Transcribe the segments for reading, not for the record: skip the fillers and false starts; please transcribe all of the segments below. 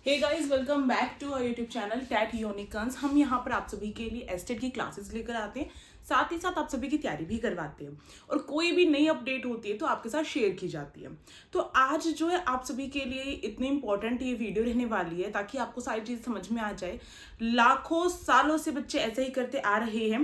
Hey guys, welcome back to our YouTube channel tat unicorns. हम यहाँ पर आप सभी के लिए एस्टेट की क्लासेस लेकर आते हैं, साथ ही साथ आप सभी की तैयारी भी करवाते हैं और कोई भी नई अपडेट होती है तो आपके साथ शेयर की जाती है। तो आज जो है आप सभी के लिए इतनी इंपॉर्टेंट ये वीडियो रहने वाली है ताकि आपको सारी चीज़ समझ में आ जाए। लाखों सालों से बच्चे ऐसे ही करते आ रहे हैं,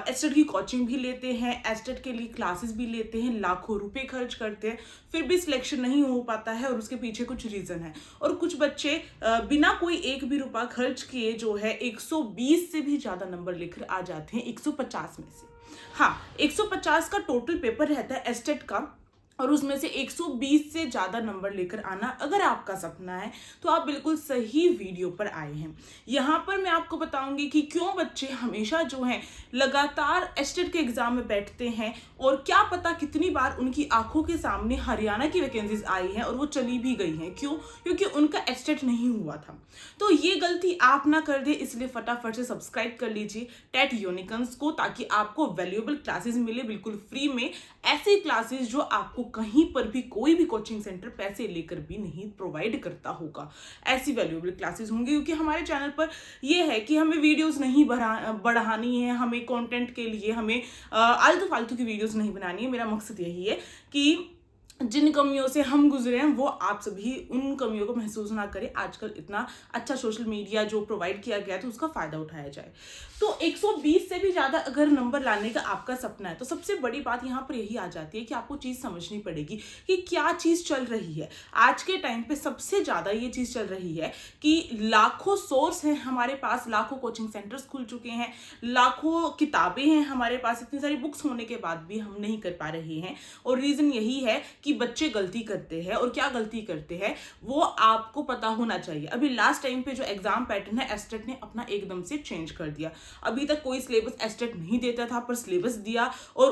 एस्टेट की कोचिंग भी लेते हैं, एस्टेट के लिए क्लासेस भी लेते हैं, लाखों रुपए खर्च करते हैं, फिर भी सिलेक्शन नहीं हो पाता है और उसके पीछे कुछ रीज़न है। और कुछ बच्चे बिना कोई एक भी रुपया खर्च किए जो है 120 से भी ज़्यादा नंबर लेकर आ जाते हैं 150 में से। हाँ, 150 का टोटल पेपर रहता है एस्टेट का और उसमें से 120 से ज़्यादा नंबर लेकर आना अगर आपका सपना है तो आप बिल्कुल सही वीडियो पर आए हैं। यहाँ पर मैं आपको बताऊंगी कि क्यों बच्चे हमेशा जो हैं लगातार एस्टेट के एग्जाम में बैठते हैं और क्या पता कितनी बार उनकी आंखों के सामने हरियाणा की वैकेंसीज आई हैं और वो चली भी गई हैं। क्यों? क्योंकि उनका एस्टेट नहीं हुआ था। तो ये गलती आप ना कर दे, इसलिए फटाफट से सब्सक्राइब कर लीजिए टैट यूनिकॉर्न्स को ताकि आपको वैल्यूएबल क्लासेस मिले बिल्कुल फ्री में। ऐसी क्लासेस जो आपको कहीं पर भी कोई भी कोचिंग सेंटर पैसे लेकर भी नहीं प्रोवाइड करता होगा। ऐसी वैल्यूएबल क्लासेस होंगी क्योंकि हमारे चैनल पर यह है कि हमें वीडियोस नहीं बढ़ानी है, हमें कंटेंट के लिए हमें आलतू फालतू की वीडियोस नहीं बनानी है। मेरा मकसद यही है कि जिन कमियों से हम गुजरे हैं वो आप सभी उन कमियों को महसूस ना करें। आजकल इतना अच्छा सोशल मीडिया जो प्रोवाइड किया गया है तो उसका फायदा उठाया जाए। तो 120 से भी ज़्यादा अगर नंबर लाने का आपका सपना है तो सबसे बड़ी बात यहाँ पर यही आ जाती है कि आपको चीज़ समझनी पड़ेगी कि क्या चीज़ चल रही है। आज के टाइम पे सबसे ज़्यादा ये चीज़ चल रही है कि लाखों सोर्स हैं हमारे पास, लाखों कोचिंग सेंटर्स खुल चुके हैं, लाखों किताबें हैं हमारे पास, इतनी सारी बुक्स होने के बाद भी हम नहीं कर पा रहे हैं। और रीज़न यही है कि बच्चे गलती करते हैं और क्या गलती करते हैं वो आपको पता होना चाहिए। अभी लास्ट टाइम पे जो एग्जाम पैटर्न है एस्टेट ने अपना एकदम से चेंज कर दिया। अभी तक कोई सिलेबस एस्टेट नहीं देता था पर सिलेबस दिया और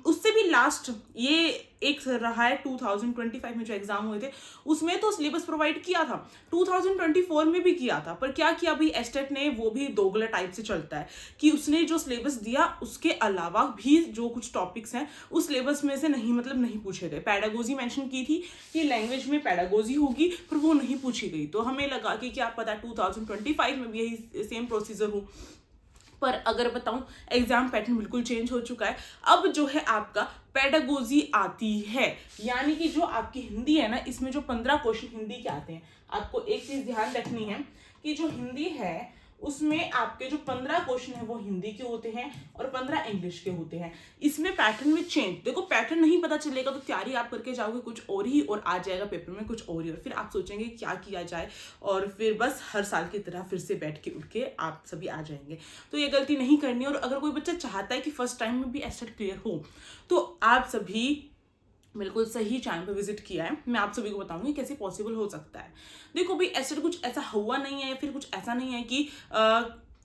उससे भी लास्ट ये एक रहा है 2025 में जो एग्जाम हुए थे उसमें तो सिलेबस प्रोवाइड किया था, 2024 में भी किया था। पर क्या किया अभी एस्टेट ने, वो भी दोगला टाइप से चलता है कि उसने जो सिलेबस दिया उसके अलावा भी जो कुछ टॉपिक्स हैं उस सिलेबस में से नहीं पूछे गए। पैडागोजी मेंशन की थी कि लैंग्वेज में पैडागोजी होगी पर वो नहीं पूछी गई। तो हमें लगा कि क्या पता 2025 में भी यही सेम प्रोसीजर हो। पर अगर बताऊं एग्जाम पैटर्न बिल्कुल चेंज हो चुका है। अब जो है आपका पेडागोजी आती है, यानी कि जो आपकी हिंदी है ना, इसमें जो 15 क्वेश्चन हिंदी के आते हैं। आपको एक चीज ध्यान रखनी है कि जो हिंदी है उसमें आपके जो 15 क्वेश्चन है वो हिंदी के होते हैं और 15 इंग्लिश के होते हैं। इसमें पैटर्न में चेंज, देखो पैटर्न नहीं पता चलेगा तो तैयारी आप करके जाओगे कुछ और ही और आ जाएगा पेपर में कुछ और ही, और फिर आप सोचेंगे क्या किया जाए और फिर बस हर साल की तरह फिर से बैठ के उठ के आप सभी आ जाएंगे। तो ये गलती नहीं करनी। और अगर कोई बच्चा चाहता है कि फर्स्ट टाइम में भी एस्टेट क्लियर हो तो आप सभी बिल्कुल सही चैनल पर विजिट किया है। मैं आप सभी को बताऊंगी कैसे पॉसिबल हो सकता है। देखो भाई, एस्टेट कुछ ऐसा हुआ नहीं है या फिर कुछ ऐसा नहीं है कि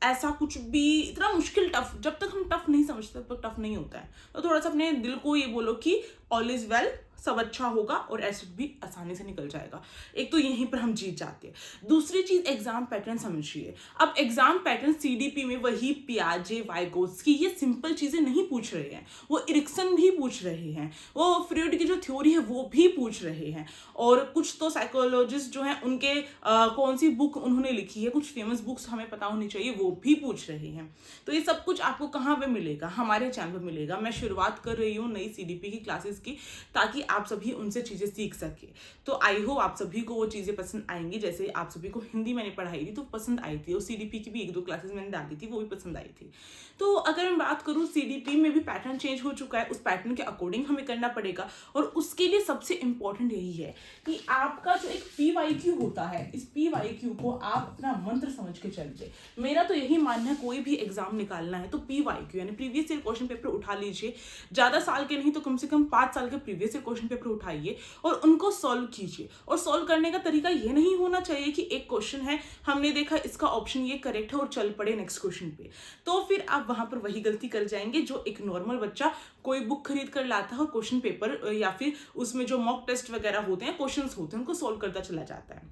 ऐसा कुछ भी इतना मुश्किल टफ, जब तक हम टफ नहीं समझते तब तक टफ नहीं होता है। तो थोड़ा सा अपने दिल को ये बोलो कि ऑल इज वेल, सब अच्छा होगा और एस्टेट भी आसानी से निकल जाएगा। एक तो यहीं पर हम जीत जाते हैं। दूसरी चीज, एग्जाम पैटर्न समझिए। अब एग्जाम पैटर्न सीडीपी में वही पियाजे, वाइगोत्स्की ये सिंपल चीजें नहीं पूछ रहे हैं, वो इरिक्सन भी पूछ रहे हैं, वो फ्रॉइड की जो थ्योरी है वो भी पूछ रहे हैं, और कुछ तो साइकोलॉजिस्ट जो हैं उनके कौन सी बुक उन्होंने लिखी है, कुछ फेमस बुक्स हमें पता होनी चाहिए, वो भी पूछ रहे हैं। तो ये सब कुछ आपको कहाँ पे मिलेगा? हमारे चैनल पर मिलेगा। मैं शुरुआत कर रही हूँ नई सीडीपी की क्लासेस की ताकि आप सभी उनसे चीज़ें सीख सके। तो आई होप आप सभी को वो चीज़ें पसंद आएंगी। जैसे आप सभी को हिंदी मैंने पढ़ाई थी तो पसंद आई थी, और सीडीपी की भी 1-2 क्लासेस मैंने डाली थी वो भी पसंद आई थी। तो अगर मैं बात करूँ, सीडीपी में भी पैटर्न चेंज हो चुका है, उस पैटर्न के अकॉर्डिंग हमें करना पड़ेगा। और उसके लिए सबसे इंपॉर्टेंट यही है कि आपका जो एक PYQ होता है, इस PYQ को आप अपना मंत्र समझ के चलते। मेरा तो यही मानना है, कोई भी एग्जाम निकालना है तो PYQ यानी प्रीवियस ईयर क्वेश्चन पेपर उठा लीजिए। ज़्यादा साल के नहीं तो कम से कम 5 साल के प्रीवियस ईयर क्वेश्चन पेपर उठाइए और उनको सॉल्व कीजिए। और सॉल्व करने का तरीका ये नहीं होना चाहिए कि एक क्वेश्चन है, हमने देखा इसका ऑप्शन ये करेक्ट है और चल पड़े नेक्स्ट क्वेश्चन पे। तो फिर आप वहां पर वही गलती कर जाएंगे जो एक नॉर्मल बच्चा कोई बुक खरीद कर लाता है और क्वेश्चन पेपर या फिर उसमें जो मॉक टेस्ट वगैरह होते हैं, क्वेश्चंस होते हैं, उनको सॉल्व करता चला जाता है।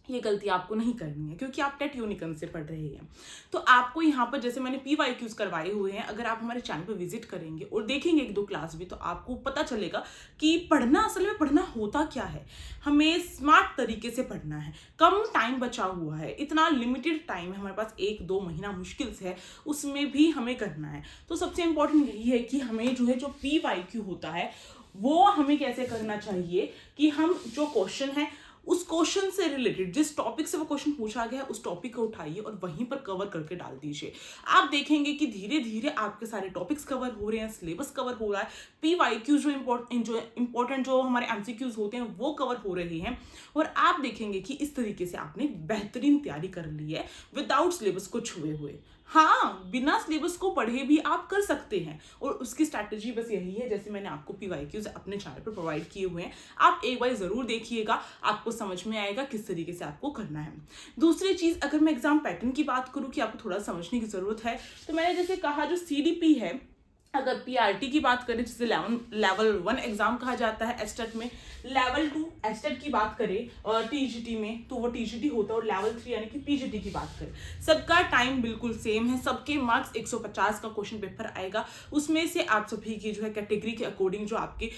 ये गलती आपको नहीं करनी है क्योंकि आप टेट यूनिकॉर्न से पढ़ रहे हैं। तो आपको यहाँ पर जैसे मैंने PYQs करवाए हुए हैं, अगर आप हमारे चैनल पर विजिट करेंगे और देखेंगे 1-2 क्लास भी, तो आपको पता चलेगा कि पढ़ना असल में पढ़ना होता क्या है। हमें स्मार्ट तरीके से पढ़ना है, कम टाइम बचा हुआ है, इतना लिमिटेड टाइम है हमारे पास, 1-2 महीना मुश्किल से है, उसमें भी हमें करना है। तो सबसे इम्पोर्टेंट यही है कि हमें जो है जो PYQ होता है वो हमें कैसे करना चाहिए कि हम जो क्वेश्चन है उस क्वेश्चन से रिलेटेड, जिस टॉपिक से वो क्वेश्चन पूछा गया है उस टॉपिक को उठाइए और वहीं पर कवर करके डाल दीजिए। आप देखेंगे कि धीरे धीरे आपके सारे टॉपिक्स कवर हो रहे हैं, सिलेबस कवर हो रहा है, PYQ जो इम्पोर्टेंट जो हमारे MCQs होते हैं वो कवर हो रहे हैं, और आप देखेंगे कि इस तरीके से आपने बेहतरीन तैयारी कर ली है विदाउट सिलेबस को छुए हुए। हाँ, बिना सिलेबस को पढ़े भी आप कर सकते हैं, और उसकी स्ट्रैटेजी बस यही है जैसे मैंने आपको PYQs अपने चैनल पर प्रोवाइड किए हुए हैं, आप एक बार जरूर देखिएगा, आपको समझ में आएगा किस तरीके से आपको करना है। दूसरी चीज, अगर मैं एग्जाम पैटर्न की बात करूं कि आपको थोड़ा समझने की जरूरत है, तो मैंने जैसे कहा जो CDP है, अगर PRT की बात करें जिसे लेवल 1 एग्जाम कहा जाता है एस्टेट में, लेवल 2 एस्टेट की बात करें और TGT में तो वो TGT होता है, और लेवल 3 यानी कि PGT की बात करें, सबका टाइम बिल्कुल सेम है, सबके मार्क्स 150 का क्वेश्चन पेपर आएगा। उसमें से आप सभी की जो है कैटेगरी के अकॉर्डिंग जो आपके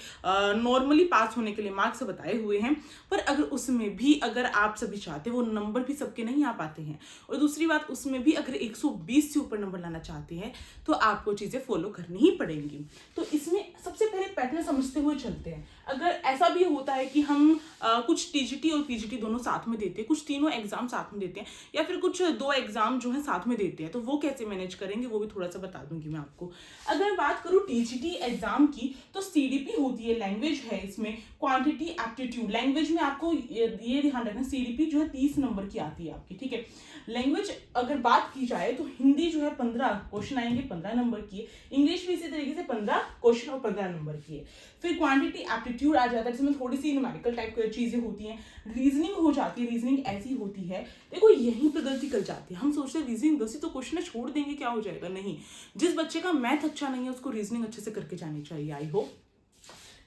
नॉर्मली पास होने के लिए मार्क्स बताए हुए हैं, पर अगर उसमें भी अगर आप सभी चाहते हैं, वो नंबर भी सबके नहीं आ पाते हैं, और दूसरी बात उसमें भी अगर 120 से ऊपर नंबर लाना चाहते हैं तो आपको चीजें फॉलो करनी ही पड़ेंगी। तो इसमें सबसे पहले पैटर्न समझते हुए चलते हैं। अगर ऐसा भी होता है कि हम कुछ TGT और PGT दोनों साथ में देते हैं, कुछ तीनों एग्जाम साथ में देते हैं, या फिर कुछ 2 एग्जाम जो है साथ में देते हैं, तो वो कैसे मैनेज करेंगे वो भी थोड़ा सा बता दूंगी मैं आपको। अगर बात करूं TGT एग्जाम की, तो CDP होती है, लैंग्वेज है, इसमें क्वांटिटी एप्टीट्यूड, लैंग्वेज में आपको ये ध्यान रखना CDP जो है 30 नंबर की आती है आपकी, ठीक है। लैंग्वेज अगर बात की जाए तो हिंदी जो है 15 क्वेश्चन आएंगे, 15 नंबर की है, इंग्लिश भी इसी तरीके से 15 क्वेश्चन और 15 नंबर की है। फिर क्वांटिटी एप्टीट्यूड आ जाता है जिसमें थोड़ी सी न्यूमेरिकल टाइप की चीजें होती हैं, रीजनिंग हो जाती है, रीजनिंग ऐसी होती है, देखो यहीं पर गलती कर जाती है, हम सोचते हैं रीजनिंग 10 ही तो क्वेश्चन है, छोड़ देंगे क्या हो जाएगा, नहीं, जिस बच्चे का मैथ अच्छा नहीं है उसको रीजनिंग अच्छे से करके जानी चाहिए, आई होप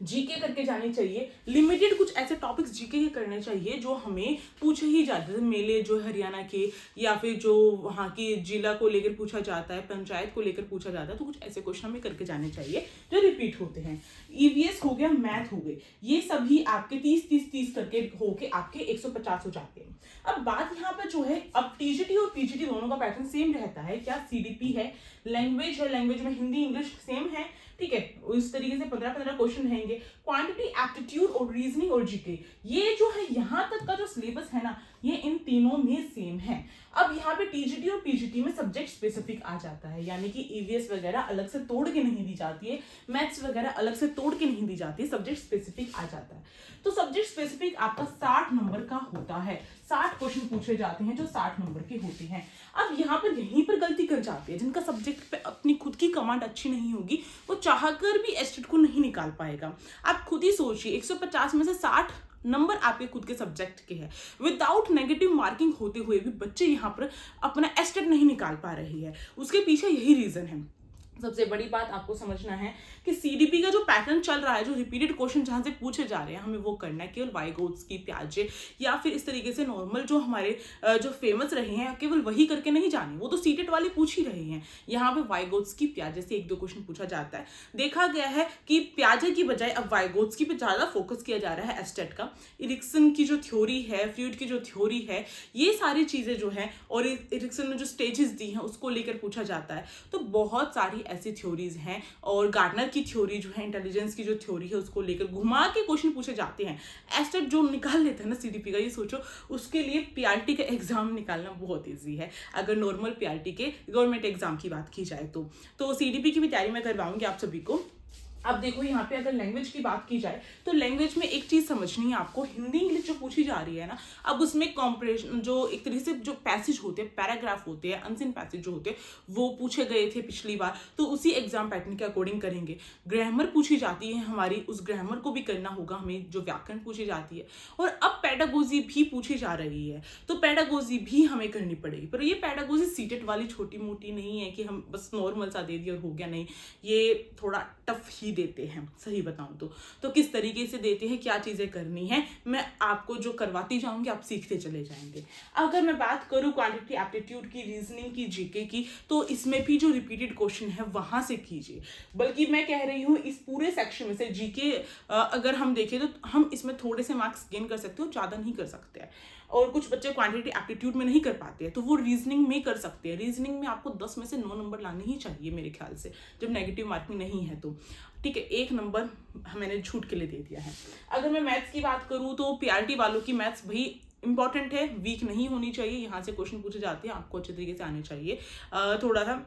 जीके करके जानी चाहिए, लिमिटेड कुछ ऐसे टॉपिक्स जीके के करने चाहिए जो हमें पूछे ही जाते हैं, मेले जो हरियाणा के या फिर जो वहाँ की जिला को लेकर पूछा जाता है, पंचायत को लेकर पूछा जाता है, तो कुछ ऐसे क्वेश्चन हमें करके जाने चाहिए जो रिपीट होते हैं। EVS हो गया, मैथ हो गए, ये सभी आपके 30-30-30 करके होके आपके 150 हो जाते हैं। अब बात यहाँ पे जो है, अब TGT और PGT दोनों का पैटर्न सेम रहता है क्या, CDP है, लैंग्वेज है, लैंग्वेज में हिंदी इंग्लिश सेम है, ठीक है, इस तरीके से 15-15 क्वेश्चन रहेंगे। क्वांटिटी एप्टीट्यूड और रीजनिंग और जीके, ये जो है यहाँ तक का जो सिलेबस है ना, ये इन तीनों में सेम है। अब यहाँ पे TGT और PGT में सब्जेक्ट स्पेसिफिक आ जाता है, यानी कि EVS वगैरह अलग से तोड़ के नहीं दी जाती है, मैथ्स वगैरह अलग से तोड़ के नहीं दी जाती है, सब्जेक्ट स्पेसिफिक आ जाता है। तो सब्जेक्ट स्पेसिफिक आपका 60 नंबर का होता है, 60 क्वेश्चन पूछे जाते हैं जो 60 नंबर के होते हैं। अब यहाँ पर यहीं पर गलती कर जाती है, जिनका सब्जेक्ट पे अपनी खुद की कमांड अच्छी नहीं होगी, वो चाहकर भी एस्टेट को नहीं निकाल पाएगा। आप खुद ही सोचिए, 150 में से 60 नंबर आपके खुद के सब्जेक्ट के हैं, विदाउट नेगेटिव मार्किंग होते हुए भी बच्चे यहाँ पर अपना एस्टेट नहीं निकाल पा रहे हैं, उसके पीछे यही रीजन है। सबसे बड़ी बात आपको समझना है कि CDP का जो पैटर्न चल रहा है, जो रिपीटेड क्वेश्चन जहां से पूछे जा रहे हैं, हमें वो करना है। केवल वाइगोत्स्की, प्याजे या फिर इस तरीके से नॉर्मल जो हमारे जो फेमस रहे हैं, केवल वही करके नहीं जाने, वो तो सीटेट वाले पूछ ही रहे हैं। यहाँ पे वाइगोत्स्की, प्याजे से 1-2 क्वेश्चन पूछा जाता है। देखा गया है कि प्याजे की बजाय अब वाइगोत्स्की पे ज्यादा फोकस किया जा रहा है एस्टेट का। इरिक्सन की जो थ्योरी है, फ्लूइड की जो थ्योरी है, ये सारी चीजें जो है, और इरिक्सन ने जो स्टेजेस दी हैं उसको लेकर पूछा जाता है। तो बहुत सारी ऐसी थ्योरीज हैं, और गार्डनर की थ्योरी जो है, इंटेलिजेंस की जो थ्योरी है, उसको लेकर घुमा के क्वेश्चन पूछे जाते हैं। एस्टेट जो निकाल लेता है ना CDP का, ये सोचो उसके लिए PRT का एग्जाम निकालना बहुत ईजी है, अगर नॉर्मल PRT के गवर्नमेंट एग्जाम की बात की जाए तो CDP की भी तैयारी मैं करवाऊंगी आप सभी को। अब देखो यहाँ पे अगर लैंग्वेज की बात की जाए तो लैंग्वेज में एक चीज समझनी है आपको, हिंदी इंग्लिश जो पूछी जा रही है ना, अब उसमें कॉम्परेशन जो एक तरीके से जो पैसेज होते हैं, पैराग्राफ होते हैं, अनसीन पैसेज जो होते हैं, वो पूछे गए थे पिछली बार, तो उसी एग्जाम पैटर्न के अकॉर्डिंग करेंगे। ग्रामर पूछी जाती है हमारी, उस ग्रामर को भी करना होगा हमें, जो व्याकरण पूछी जाती है। और अब पेडागोजी भी पूछी जा रही है, तो पेडागोजी भी हमें करनी पड़ेगी। पर ये पेडागोजी सीटेट वाली छोटी मोटी नहीं है कि हम बस नॉर्मल सा दे दिया और हो गया, नहीं, ये थोड़ा टफ ही देते हैं, सही बताऊं तो किस तरीके से देते हैं, क्या चीज़ें करनी है, मैं आपको जो करवाती जाऊंगी आप सीखते चले जाएंगे। अगर मैं बात करूँ क्वांटिटी एप्टीट्यूड की, रीजनिंग की, जीके की, तो इसमें भी जो रिपीटेड क्वेश्चन है वहाँ से कीजिए। बल्कि मैं कह रही हूँ इस पूरे सेक्शन में से जीके अगर हम देखें तो हम इसमें थोड़े से मार्क्स गेन कर सकते हो, ज़्यादा नहीं कर सकते हैं। और कुछ बच्चे क्वांटिटी एप्टीट्यूड में नहीं कर पाते हैं तो वो रीजनिंग में कर सकते हैं। रीजनिंग में आपको 10 में से 9 नंबर लाने ही चाहिए मेरे ख्याल से, जब नेगेटिव मार्किंग नहीं है तो। ठीक है, 1 नंबर मैंने छूट के लिए दे दिया है। अगर मैं मैथ्स की बात करूँ तो पीआरटी वालों की मैथ्स भाई इंपॉर्टेंट है, वीक नहीं होनी चाहिए। यहाँ से क्वेश्चन पूछे जाते हैं, आपको अच्छे तरीके से आने चाहिए। थोड़ा सा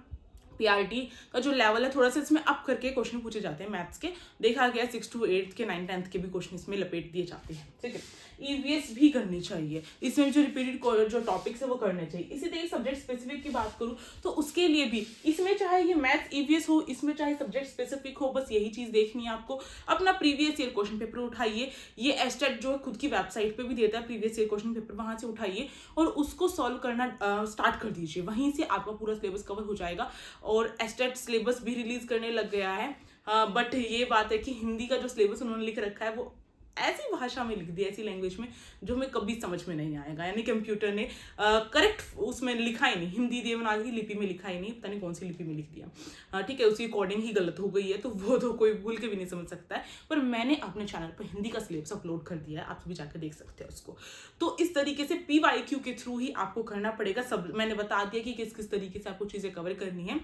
पीआरटी का जो लेवल है थोड़ा सा इसमें अप करके क्वेश्चन पूछे जाते हैं मैथ्स के। देखा गया 6 to 8 के 9 10th के भी क्वेश्चन इसमें लपेट दिए जाते हैं। ठीक है, ईवीएस भी करनी चाहिए, इसमें जो रिपीटेड जो टॉपिक्स है वो करने चाहिए। इसी तरीके सब्जेक्ट स्पेसिफिक की बात करूँ तो उसके लिए भी, इसमें चाहे ये मैथ्स ईवीएस हो, इसमें चाहे सब्जेक्ट स्पेसिफिक हो, बस यही चीज़ देखनी है आपको। अपना प्रीवियस ईयर क्वेश्चन पेपर उठाइए, ये एस्टेट जो खुद की वेबसाइट पे भी देता है प्रीवियस ईयर क्वेश्चन पेपर, वहाँ से उठाइए और उसको सॉल्व करना स्टार्ट कर दीजिए। वहीं से आपका पूरा सिलेबस कवर हो जाएगा। और एस्टेट सिलेबस भी रिलीज करने लग गया है, बट ये बात है कि हिंदी का जो सिलेबस उन्होंने लिख रखा है वो ऐसी भाषा में लिख दिया, ऐसी लैंग्वेज में जो हमें कभी समझ में नहीं आएगा। यानी कंप्यूटर ने करेक्ट उसमें लिखा ही नहीं, हिंदी देवनागरी लिपि में लिखा ही नहीं, पता नहीं कौन सी लिपि में लिख दिया। ठीक है, उसकी कोडिंग ही गलत हो गई है तो वो तो कोई भूल के भी नहीं समझ सकता है। पर मैंने अपने चैनल पर हिंदी का सिलेबस अपलोड कर दिया है, आप सभी जाकर देख सकते हैं उसको। तो इस तरीके से PYQ के थ्रू ही आपको करना पड़ेगा। सब मैंने बता दिया कि किस किस तरीके से आपको चीज़ें कवर करनी है।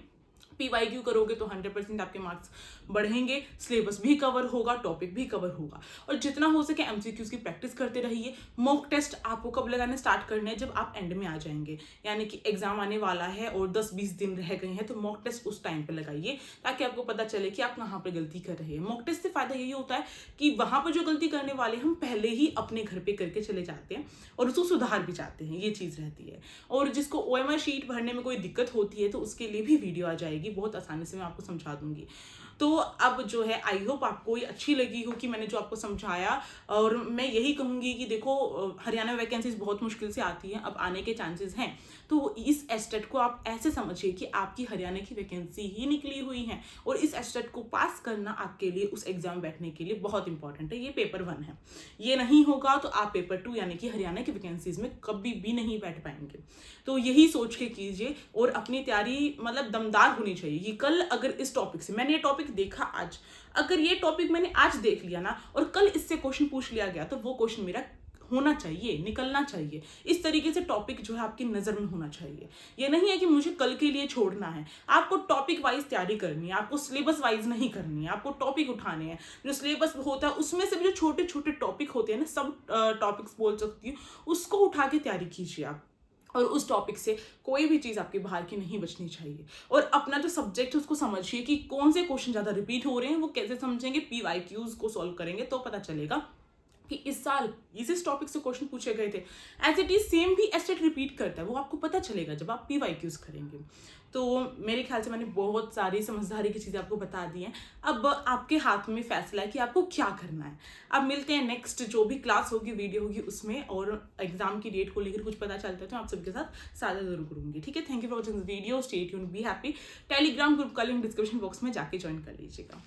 PYQ करोगे तो 100% आपके मार्क्स बढ़ेंगे, सिलेबस भी कवर होगा, टॉपिक भी कवर होगा। और जितना हो सके MCQs की प्रैक्टिस करते रहिए। मॉक टेस्ट आपको कब लगाने स्टार्ट करने हैं, जब आप एंड में आ जाएंगे, यानी कि एग्जाम आने वाला है और 10-20 दिन रह गए हैं, तो मॉक टेस्ट उस टाइम पे लगाइए ताकि आपको पता चले कि आप कहाँ पर गलती कर रहे हैं। मॉक टेस्ट से फायदा यही होता है कि वहाँ पर जो गलती करने वाले हम पहले ही अपने घर पे करके चले जाते हैं और उसको सुधार भी जाते हैं, ये चीज़ रहती है। और जिसको OMR शीट भरने में कोई दिक्कत होती है तो उसके लिए भी वीडियो आ जाएगी, बहुत आसानी से मैं आपको समझा दूंगी। तो अब जो है आई होप आपको ये अच्छी लगी हो कि मैंने जो आपको समझाया। और मैं यही कहूँगी कि देखो हरियाणा में वैकेंसीज बहुत मुश्किल से आती हैं, अब आने के चांसेस हैं। तो इस एस्टेट को आप ऐसे समझिए कि आपकी हरियाणा की वैकेंसी ही निकली हुई है और इस एस्टेट को पास करना आपके लिए उस एग्जाम बैठने के लिए बहुत इंपॉर्टेंट है। ये पेपर 1 है, ये नहीं होगा तो आप पेपर 2 यानी कि हरियाणा की वैकेंसीज में कभी भी नहीं बैठ पाएंगे। तो यही सोच के कीजिए और अपनी तैयारी मतलब दमदार होनी चाहिए कि कल अगर इस टॉपिक से, मैंने ये टॉपिक देखा आज, अगर ये टॉपिक मैंने आज देख लिया ना और कल इससे क्वेश्चन पूछ लिया गया तो वो क्वेश्चन मेरा होना चाहिए, निकलना चाहिए। इस तरीके से टॉपिक जो है आपकी नज़र में होना चाहिए। ये नहीं है कि मुझे कल के लिए छोड़ना है, आपको टॉपिक वाइज तैयारी करनी है, आपको सिलेबस वाइज नहीं करनी है, आपको टॉपिक उठाने हैं। जो सिलेबस होता है उसमें से भी जो छोटे छोटे टॉपिक होते हैं ना, सब टॉपिक्स बोल सकती हूँ, उसको उठा के तैयारी कीजिए आप। और उस टॉपिक से कोई भी चीज़ आपके बाहर की नहीं बचनी चाहिए। और अपना जो सब्जेक्ट है उसको समझिए कि कौन से क्वेश्चन ज़्यादा रिपीट हो रहे हैं, वो कैसे समझेंगे, PYQs को सॉल्व करेंगे तो पता चलेगा कि इस साल इस टॉपिक से क्वेश्चन पूछे गए थे। एज इट इज सेम भी एस्टेट रिपीट करता है, वो आपको पता चलेगा जब आप PYQs करेंगे। तो मेरे ख्याल से मैंने बहुत सारी समझदारी की चीज़ें आपको बता दी हैं। अब आपके हाथ में फैसला है कि आपको क्या करना है। अब मिलते हैं नेक्स्ट जो भी क्लास होगी, वीडियो होगी उसमें, और एग्जाम की डेट को लेकर कुछ पता चलता है तो आप सबके साथ साझा जरूर करूंगी। ठीक है, thank you for watching this video, stay tuned, be happy. Telegram group का लिंक डिस्क्रिप्शन बॉक्स में जाके ज्वाइन कर लीजिएगा।